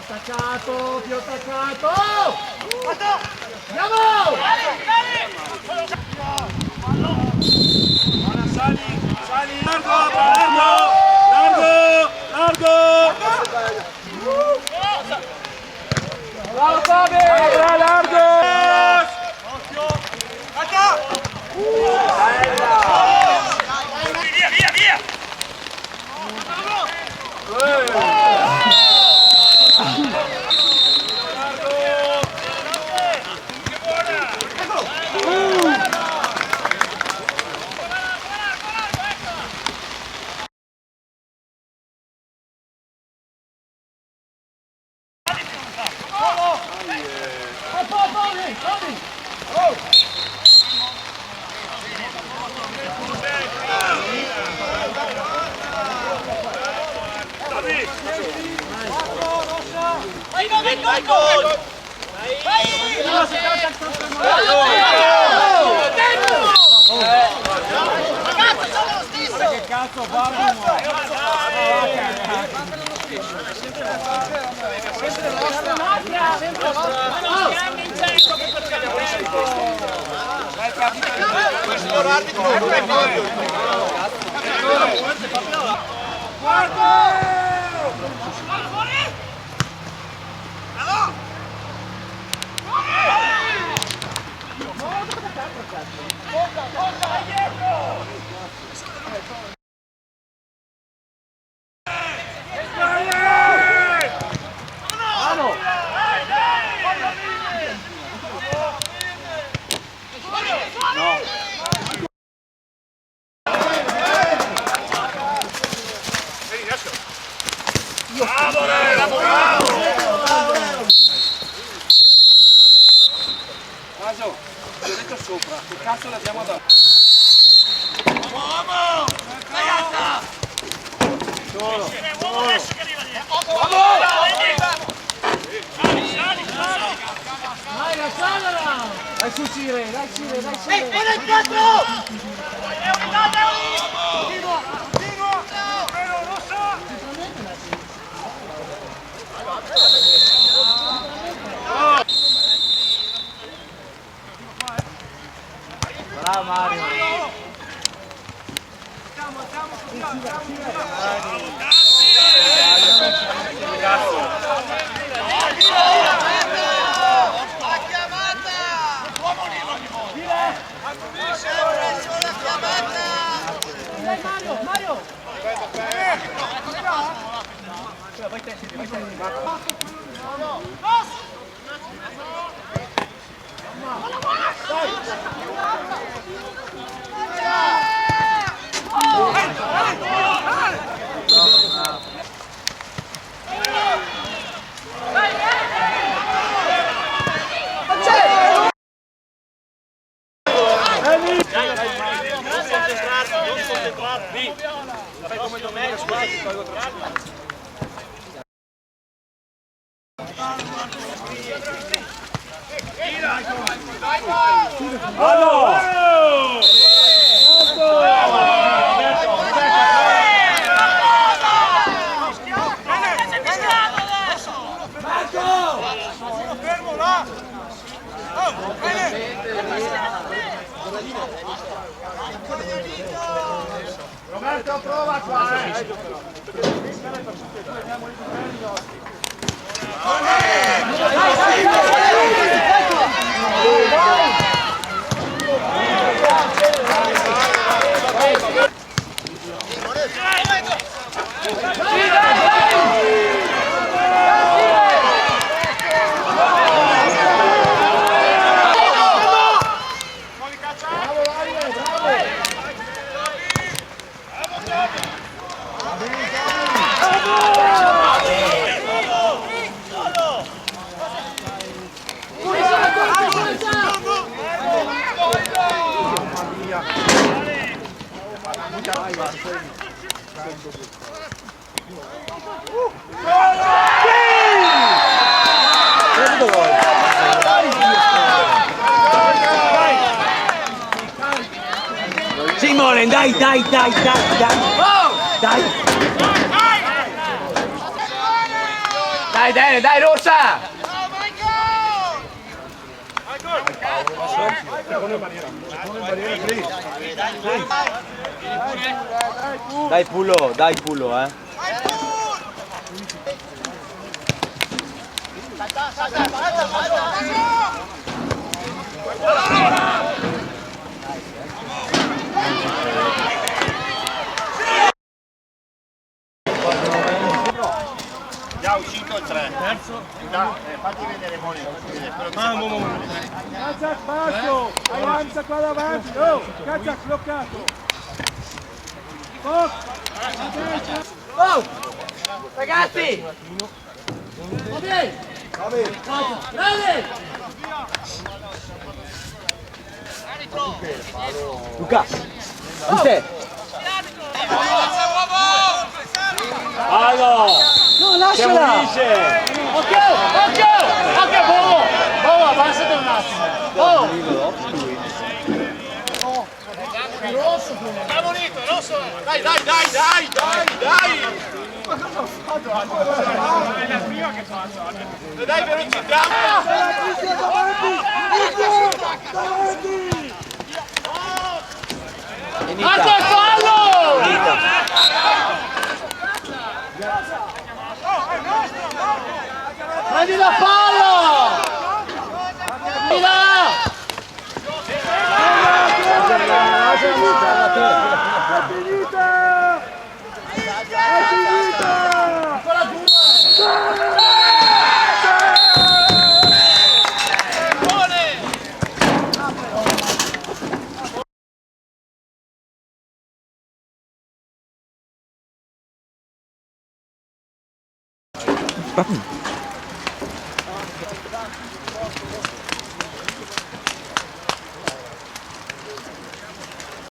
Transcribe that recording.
Attaccato, più attaccato! Andiamo! Sali! Largo! Bravo Fabi! Largo! Occhio! Via! Vai gol! Che cazzo va? Maso, ti ho detto sopra, che cazzo l'abbiamo dato? Vamos! Solo! Vai, lasciala! Dai su Cire, dai Cire! Vieni il 4! Bravo Mario! Mario! Fai come domenica, scusa, ti tolgo fermo là! Roberto prova qua! Dove vuoi? Molen, dai. Dai. Dai, Rosa! Dai Pulo, eh. Andiamo 5-3. Terzo. Fatti vedere Moni. Kazak basso, avanza qua davanti, oh, Kazak bloccato. Fox, Oh! Ragazzi! Va bene! Bravi! Luca, di te. No, lasciala. Occhio, Bovo, abbassati un attimo. Bovo! Rosso! Dai! Dai, velocità! Alto il fallo! Prendi la palla!